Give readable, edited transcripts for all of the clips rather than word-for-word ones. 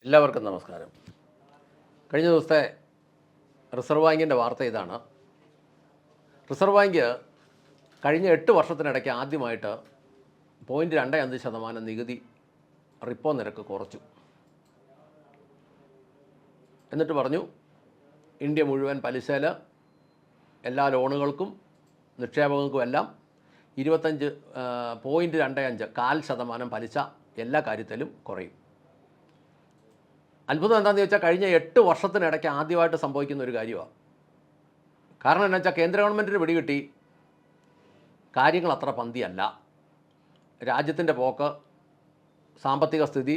എല്ലാവർക്കും നമസ്കാരം. കഴിഞ്ഞ ദിവസത്തെ റിസർവ് ബാങ്കിൻ്റെ വാർത്ത ഇതാണ്. റിസർവ് ബാങ്ക് കഴിഞ്ഞ 8 വർഷത്തിനിടയ്ക്ക് ആദ്യമായിട്ട് 0.25% നികുതി റിപ്പോ നിരക്ക് കുറച്ചു. എന്നിട്ട് പറഞ്ഞു, ഇന്ത്യ മുഴുവൻ പലിശയിൽ എല്ലാ ലോണുകൾക്കും നിക്ഷേപകർക്കും എല്ലാം 0.25% പലിശ എല്ലാ കാര്യത്തിലും കുറയും. അത്ഭുതം എന്താണെന്ന് ചോദിച്ചാൽ കഴിഞ്ഞ 8 വർഷത്തിനിടയ്ക്ക് ആദ്യമായിട്ട് സംഭവിക്കുന്ന ഒരു കാര്യമാണ്. കാരണം എന്താ വെച്ചാൽ കേന്ദ്ര ഗവൺമെൻറ്റിന് പിടികിട്ടി കാര്യങ്ങൾ അത്ര പന്തിയല്ല, രാജ്യത്തിൻ്റെ പോക്ക്, സാമ്പത്തിക സ്ഥിതി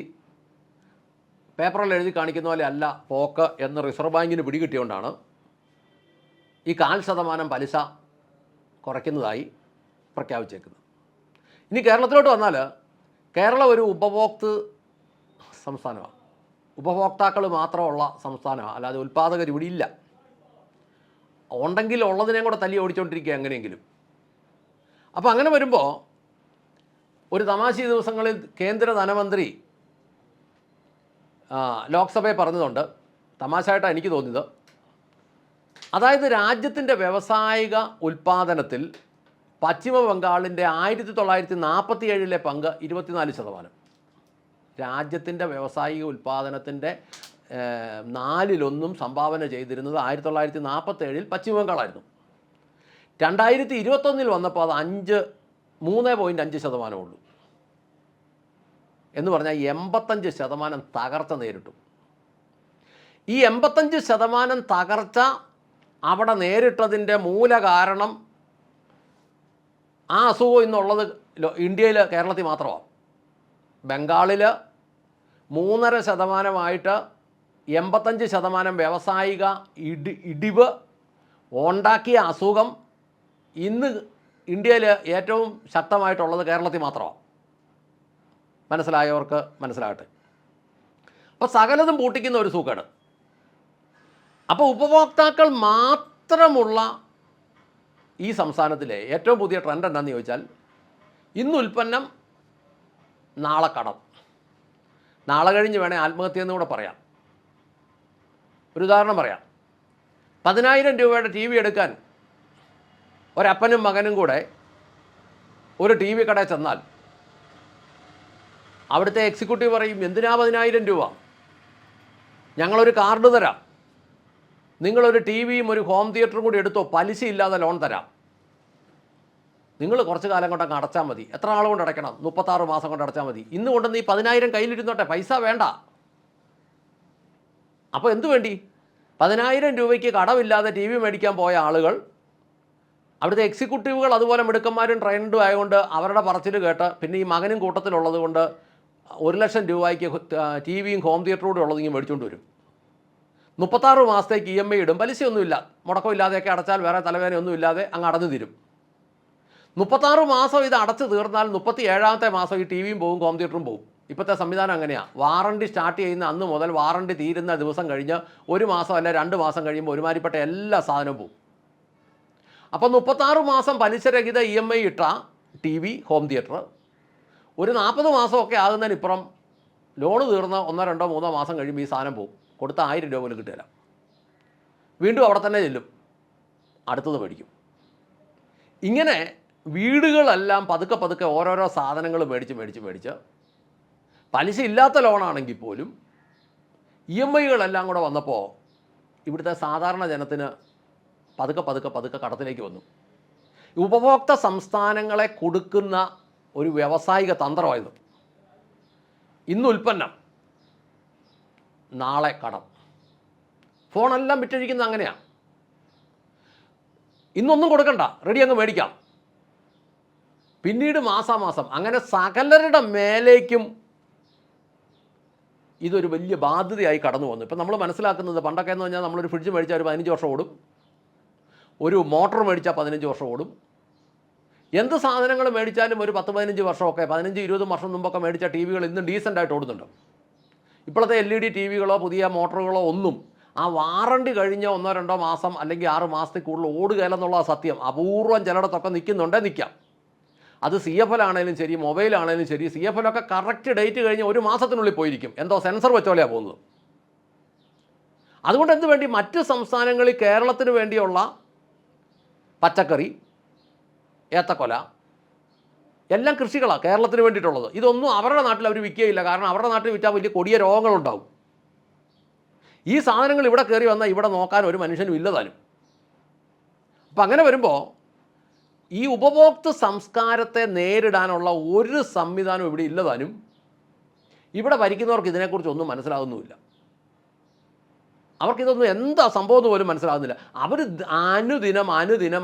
പേപ്പറിൽ എഴുതി കാണിക്കുന്ന പോലെ അല്ല പോക്ക് എന്ന് റിസർവ് ബാങ്കിന് പിടികിട്ടിയോണ്ടാണ് ഈ 0.5% പലിശ കുറയ്ക്കുന്നതായി പ്രഖ്യാപിച്ചേക്കുന്നത്. ഇനി കേരളത്തിലോട്ട് വന്നാൽ കേരളം ഒരു ഉപഭോക്തൃ സംസ്ഥാനമാണ്. ഉപഭോക്താക്കൾ മാത്രമുള്ള സംസ്ഥാനമാണ്, അല്ലാതെ ഉൽപ്പാദകർ ഇവിടെ ഇല്ല. ഉണ്ടെങ്കിൽ ഉള്ളതിനെയും കൂടെ തല്ലി ഓടിച്ചുകൊണ്ടിരിക്കുക എങ്ങനെയെങ്കിലും. അപ്പോൾ അങ്ങനെ വരുമ്പോൾ ഒരു തമാശ ദിവസങ്ങളിൽ കേന്ദ്ര ധനമന്ത്രി ലോക്സഭയിൽ പറഞ്ഞതുകൊണ്ട് തമാശയായിട്ടാണ് എനിക്ക് തോന്നിയത്. അതായത് രാജ്യത്തിൻ്റെ വ്യാവസായിക ഉൽപ്പാദനത്തിൽ പശ്ചിമ ബംഗാളിൻ്റെ 1947 പങ്ക് 24%. രാജ്യത്തിൻ്റെ വ്യാവസായിക ഉൽപ്പാദനത്തിൻ്റെ 4/1 സംഭാവന ചെയ്തിരുന്നത് 1947 പശ്ചിമ ബംഗാളായിരുന്നു. 2021 വന്നപ്പോൾ അത് 3.5% ഉള്ളൂ. എന്ന് പറഞ്ഞാൽ 85% തകർച്ച നേരിട്ടു. ഈ 85% തകർച്ച അവിടെ നേരിട്ടതിൻ്റെ മൂല കാരണം ആ അസുഖം ഇന്നുള്ളത് ഇന്ത്യയിൽ, കേരളത്തിൽ മാത്രമാണ്. ബംഗാളിൽ 3.5% 85% വ്യാവസായിക ഇടിവ് ഉണ്ടാക്കിയ അസുഖം ഇന്ന് ഇന്ത്യയിൽ ഏറ്റവും ശക്തമായിട്ടുള്ളത് കേരളത്തിൽ മാത്രമാണ്. മനസ്സിലായവർക്ക് മനസ്സിലാകട്ടെ. അപ്പോൾ സകലതും പൂട്ടിക്കുന്ന ഒരു സൂക്കേട്. അപ്പോൾ ഉപഭോക്താക്കൾ മാത്രമുള്ള ഈ സംസ്ഥാനത്തിലെ ഏറ്റവും പുതിയ ട്രെൻഡ് എന്താണെന്ന് ചോദിച്ചാൽ, ഇന്ന് ഉൽപ്പന്നം നാളെ കടം, നാളെ കഴിഞ്ഞ് വേണേൽ ആത്മഹത്യ എന്ന് കൂടെ പറയാം. ഒരു ഉദാഹരണം പറയാം. 10,000 രൂപയുടെ ടി വി എടുക്കാൻ ഒരപ്പനും മകനും കൂടെ ഒരു ടി വി കടയിൽ ചെന്നാൽ അവിടുത്തെ എക്സിക്യൂട്ടീവ് പറയും, എന്തിനാ 10,000 രൂപ, ഞങ്ങളൊരു കാർഡ് തരാം, നിങ്ങളൊരു ടി വിയും ഒരു ഹോം തിയേറ്ററും കൂടി എടുത്തോ, പലിശയില്ലാതെ ലോൺ തരാം, നിങ്ങൾ കുറച്ച് കാലം കൊണ്ടങ്ങ് അടച്ചാൽ മതി. എത്ര നാൾ കൊണ്ട് അടയ്ക്കണം? 36 മാസം കൊണ്ട് അടച്ചാൽ മതി. ഇന്ന് കൊണ്ട് നീ 10,000 കയ്യിലിരുന്നോട്ടെ, പൈസ വേണ്ട. അപ്പോൾ എന്തു വേണ്ടി? 10,000 രൂപയ്ക്ക് കടമില്ലാതെ ടി വി മേടിക്കാൻ പോയ ആളുകൾ, അവിടുത്തെ എക്സിക്യൂട്ടീവുകൾ അതുപോലെ മിടുക്കന്മാരും ട്രെയിൻഡും ആയതുകൊണ്ട് അവരുടെ പറച്ചിൽ കേട്ട്, പിന്നെ ഈ മകനും കൂട്ടത്തിലുള്ളത് കൊണ്ട് 1,00,000 രൂപയ്ക്ക് ടി വിയും ഹോം തിയേറ്ററും കൂടെ ഉള്ളത് ഇങ്ങനെ മേടിച്ചുകൊണ്ട് വരും. 36 മാസത്തേക്ക് EMI ഇടും, പലിശയൊന്നുമില്ല, മുടക്കമില്ലാതെയൊക്കെ അടച്ചാൽ വേറെ തലവേദനയൊന്നും ഇല്ലാതെ അങ്ങ് അടഞ്ഞു തീരും. 36 മാസം ഇത് അടച്ചു തീർന്നാൽ 37ാമത്തെ മാസം ഈ ടി വിയും പോകും, ഹോം തിയേറ്ററും പോകും. ഇപ്പോഴത്തെ സംവിധാനം അങ്ങനെയാണ്. വാറണ്ടി സ്റ്റാർട്ട് ചെയ്യുന്ന അന്ന് മുതൽ വാറണ്ടി തീരുന്ന ദിവസം കഴിഞ്ഞ് 1 മാസം അല്ല 2 മാസം കഴിയുമ്പോൾ ഒരുമാതിരിപ്പെട്ട എല്ലാ സാധനവും പോകും. അപ്പോൾ 36 മാസം പലിശരഹിത EMI ഇട്ട ടി വി, ഹോം തിയേറ്റർ ഒരു 40 മാസമൊക്കെ ആകുന്നതിനിപ്പുറം ലോണ് തീർന്ന് 1, 2, 3 മാസം കഴിയുമ്പോൾ ഈ സാധനം പോകും. കൊടുത്ത 1000 രൂപ പോലും കിട്ടില്ല. വീണ്ടും അവിടെ തന്നെ ചെല്ലും, അടുത്തത് മേടിക്കും. ഇങ്ങനെ വീടുകളെല്ലാം പതുക്കെ പതുക്കെ ഓരോരോ സാധനങ്ങൾ മേടിച്ച് പലിശ ഇല്ലാത്ത ലോണാണെങ്കിൽ പോലും EMIകളെല്ലാം കൂടെ വന്നപ്പോൾ ഇവിടുത്തെ സാധാരണ ജനത്തിന് പതുക്കെ കടത്തിലേക്ക് വന്നു. ഉപഭോക്തൃ സംസ്ഥാനങ്ങളെ കൊടുക്കുന്ന ഒരു വ്യാവസായിക തന്ത്രമായിരുന്നു. ഇന്ന് ഉൽപ്പന്നം, നാളെ കടം. ഫോണെല്ലാം വിറ്റഴിക്കുന്നത് അങ്ങനെയാണ്. ഇന്നൊന്നും കൊടുക്കണ്ട, റെഡി അങ്ങ് മേടിക്കാം, പിന്നീട് മാസാമാസം. അങ്ങനെ സകലരുടെ മേലേക്കും ഇതൊരു വലിയ ബാധ്യതയായി കടന്നു വന്നു. ഇപ്പം നമ്മൾ മനസ്സിലാക്കുന്നത്, പണ്ടൊക്കെ എന്ന് പറഞ്ഞാൽ നമ്മളൊരു ഫ്രിഡ്ജ് മേടിച്ചാൽ ഒരു 15 വർഷം ഓടും, ഒരു മോട്ടോർ മേടിച്ചാൽ 15 വർഷം ഓടും. എന്ത് സാധനങ്ങൾ മേടിച്ചാലും ഒരു 10-15 വർഷമൊക്കെ, 15-20 വർഷം മുമ്പൊക്കെ മേടിച്ച ടി വികൾ ഇന്നും ഡീസൻ്റായിട്ട് ഓടുന്നുണ്ട്. ഇപ്പോഴത്തെ LED ടി വികളോ പുതിയ മോട്ടോറുകളോ ഒന്നും ആ വാറണ്ടി കഴിഞ്ഞ 1-2 മാസം അല്ലെങ്കിൽ 6 മാസത്തിൽ കൂടുതൽ ഓടുകയില്ലെന്നുള്ള സത്യം. അപൂർവം ചിലയിടത്തൊക്കെ നിൽക്കുന്നുണ്ടേ നിൽക്കാം. അത് CFL ആണെങ്കിലും ശരി, മൊബൈലാണെങ്കിലും ശരി, CFL ഒക്കെ കറക്റ്റ് ഡേറ്റ് കഴിഞ്ഞ് 1 മാസത്തിനുള്ളിൽ പോയിരിക്കും. എന്തോ സെൻസർ വെച്ചോലെയാണ് പോകുന്നത്. അതുകൊണ്ട് എന്ത് വേണ്ടി മറ്റ് സംസ്ഥാനങ്ങളിൽ കേരളത്തിന് വേണ്ടിയുള്ള പച്ചക്കറി, ഏത്തക്കൊല എല്ലാം കൃഷികളാണ് കേരളത്തിന് വേണ്ടിയിട്ടുള്ളത്. ഇതൊന്നും അവരുടെ നാട്ടിൽ അവർ വിൽക്കുകയില്ല. കാരണം അവരുടെ നാട്ടിൽ വിറ്റാൽ വലിയ കൊടിയ രോഗങ്ങളുണ്ടാവും. ഈ സാധനങ്ങൾ ഇവിടെ കയറി വന്നാൽ ഇവിടെ നോക്കാൻ ഒരു മനുഷ്യനും ഇല്ലതാനും. അപ്പം അങ്ങനെ വരുമ്പോൾ ഈ ഉപഭോക്തൃ സംസ്കാരത്തെ നേരിടാനുള്ള ഒരു സംവിധാനം ഇവിടെ ഇല്ലതാനും ഇവിടെ ഭരിക്കുന്നവർക്ക് ഇതിനെക്കുറിച്ചൊന്നും മനസ്സിലാകുന്നുമില്ല. അവർക്കിതൊന്നും എന്താ സംഭവം എന്ന് പോലും മനസ്സിലാകുന്നില്ല. അവർ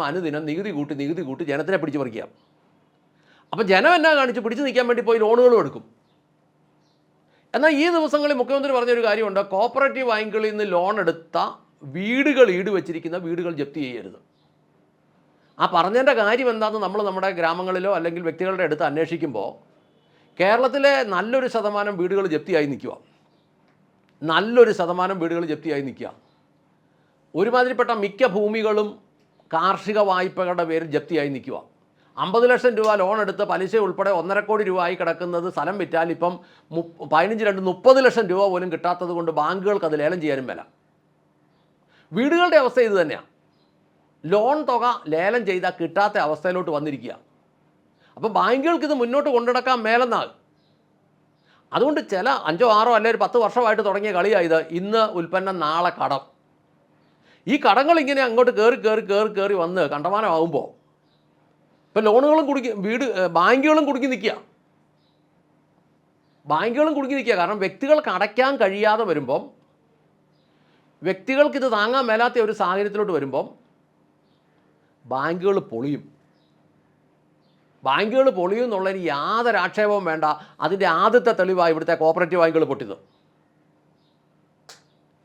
അനുദിനം നികുതി കൂട്ടി ജനത്തിനെ പിടിച്ച് പറിക്കുക. അപ്പം ജനം എന്നാ കാണിച്ച് പിടിച്ച് നിൽക്കാൻ വേണ്ടി പോയി ലോണുകളും എടുക്കും. എന്നാൽ ഈ ദിവസങ്ങളിൽ മുഖ്യമന്ത്രി പറഞ്ഞൊരു കാര്യമുണ്ട്, കോപ്പറേറ്റീവ് ബാങ്കുകളിൽ നിന്ന് ലോൺ എടുത്ത വീടുകൾ ഈടുവച്ചിരിക്കുന്ന വീടുകൾ ജപ്തി ചെയ്യരുത്. ആ പറഞ്ഞതിൻ്റെ കാര്യം എന്താണെന്ന് നമ്മൾ നമ്മുടെ ഗ്രാമങ്ങളിലോ അല്ലെങ്കിൽ വ്യക്തികളുടെ അടുത്ത് അന്വേഷിക്കുമ്പോൾ കേരളത്തിലെ നല്ലൊരു ശതമാനം വീടുകൾ ജപ്തിയായി നിൽക്കുക. ഒരുമാതിരിപ്പെട്ട മിക്ക ഭൂമികളും കാർഷിക വായ്പകളുടെ പേരിൽ ജപ്തിയായി നിൽക്കുക. 50 ലക്ഷം രൂപ ലോൺ എടുത്ത് പലിശ ഉൾപ്പെടെ 1.5 കോടി രൂപ ആയി കിടക്കുന്നത് സ്ഥലം വിറ്റാൽ ഇപ്പം 15-30 ലക്ഷം രൂപ പോലും കിട്ടാത്തത് കൊണ്ട് ബാങ്കുകൾക്ക് അത് ലേലം ചെയ്യാനും മേല. വീടുകളുടെ അവസ്ഥ ഇത് തന്നെയാണ്. ലോൺ തുക ലേലം ചെയ്താൽ കിട്ടാത്ത അവസ്ഥയിലോട്ട് വന്നിരിക്കുക. അപ്പോൾ ബാങ്കുകൾക്ക് ഇത് മുന്നോട്ട് കൊണ്ടുനടക്കാൻ മേലെന്നാകും. അതുകൊണ്ട് ചില 5, 6 അല്ലെങ്കിൽ 10 വർഷമായിട്ട് തുടങ്ങിയ കളിയായത് ഇന്ന് ഉൽപ്പന്നം നാളെ കടം. ഈ കടങ്ങൾ ഇങ്ങനെ അങ്ങോട്ട് കയറി വന്ന് കണ്ടമാനമാകുമ്പോൾ ഇപ്പം ലോണുകളും ബാങ്കുകളും കുടുക്കി നിൽക്കുക. കാരണം വ്യക്തികൾക്ക് അടയ്ക്കാൻ കഴിയാതെ വരുമ്പം, വ്യക്തികൾക്കിത് താങ്ങാൻ മേലാത്ത ഒരു സാഹചര്യത്തിലോട്ട് വരുമ്പം ബാങ്കുകൾ പൊളിയും എന്നുള്ളതിന് യാതൊരു ആക്ഷേപവും വേണ്ട. അതിൻ്റെ ആദ്യത്തെ തെളിവായി ഇവിടുത്തെ കോപ്പറേറ്റീവ് ബാങ്കുകൾ പൊട്ടിയത്.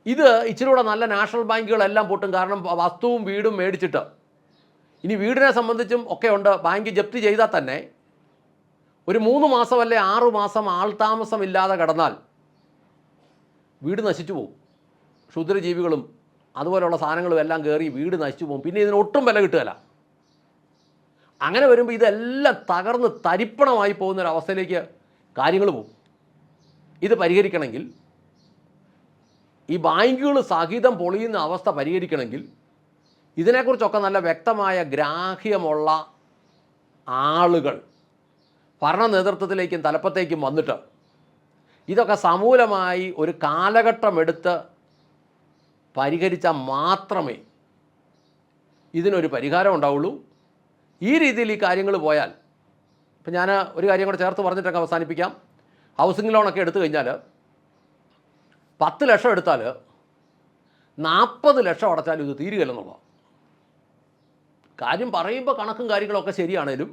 ഇത് ഇച്ചിരൂടെ നല്ല നാഷണൽ ബാങ്കുകളെല്ലാം പൊട്ടും. കാരണം വസ്തുവും വീടും മേടിച്ചിട്ട് ഇനി വീടിനെ സംബന്ധിച്ചും ഒക്കെ ഉണ്ട്. ബാങ്ക് ജപ്തി ചെയ്താൽ തന്നെ ഒരു 3 മാസം അല്ലെ 6 മാസം ആൾതാമസമില്ലാതെ കിടന്നാൽ വീട് നശിച്ചു പോകും. ക്ഷുദ്രജീവികളും അതുപോലെയുള്ള സാധനങ്ങളും എല്ലാം കയറി വീട് നശിച്ചു പോകും. പിന്നെ ഇതിനൊട്ടും വില കിട്ടുകയില്ല. അങ്ങനെ വരുമ്പോൾ ഇതെല്ലാം തകർന്ന് തരിപ്പണമായി പോകുന്നൊരവസ്ഥയിലേക്ക് കാര്യങ്ങൾ പോകും. ഇത് പരിഹരിക്കണമെങ്കിൽ, ഈ ബാങ്കുകൾ സഹിതം പൊളിയുന്ന അവസ്ഥ പരിഹരിക്കണമെങ്കിൽ ഇതിനെക്കുറിച്ചൊക്കെ നല്ല വ്യക്തമായ ഗ്രാഹ്യമുള്ള ആളുകൾ ഭരണ നേതൃത്വത്തിലേക്കും തലപ്പത്തേക്കും വന്നിട്ട് ഇതൊക്കെ സമൂലമായി ഒരു കാലഘട്ടമെടുത്ത് പരിഹരിച്ചാൽ മാത്രമേ ഇതിനൊരു പരിഹാരം ഉണ്ടാവുള്ളൂ. ഈ രീതിയിൽ ഈ കാര്യങ്ങൾ പോയാൽ, ഇപ്പം ഞാൻ ഒരു കാര്യം കൂടെ ചേർത്ത് പറഞ്ഞിട്ടൊക്കെ അവസാനിപ്പിക്കാം. ഹൗസിംഗ് ലോണൊക്കെ എടുത്തു കഴിഞ്ഞാൽ 10 ലക്ഷം എടുത്താൽ 40 ലക്ഷം അടച്ചാലും ഇത് തീരുകയില്ലെന്നുള്ളതാണ് കാര്യം. പറയുമ്പോൾ കണക്കും കാര്യങ്ങളൊക്കെ ശരിയാണേലും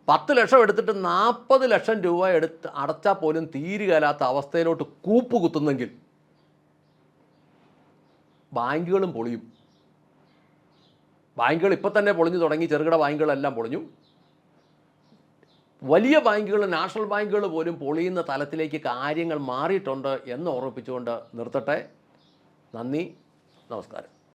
10 ലക്ഷം എടുത്തിട്ട് 40 ലക്ഷം രൂപ അടച്ചാൽ പോലും തീരുകയില്ലാത്ത അവസ്ഥയിലോട്ട് കൂപ്പ് കുത്തുന്നെങ്കിൽ ബാങ്കുകളും പൊളിയും. ബാങ്കുകൾ ഇപ്പം തന്നെ പൊളിഞ്ഞു തുടങ്ങി. ചെറുകിട ബാങ്കുകളെല്ലാം പൊളിഞ്ഞു. വലിയ ബാങ്കുകൾ, നാഷണൽ ബാങ്കുകൾ പോലും പൊളിയുന്ന തലത്തിലേക്ക് കാര്യങ്ങൾ മാറിയിട്ടുണ്ട് എന്ന് ഓർമ്മിപ്പിച്ചുകൊണ്ട് നിർത്തട്ടെ. നന്ദി, നമസ്കാരം.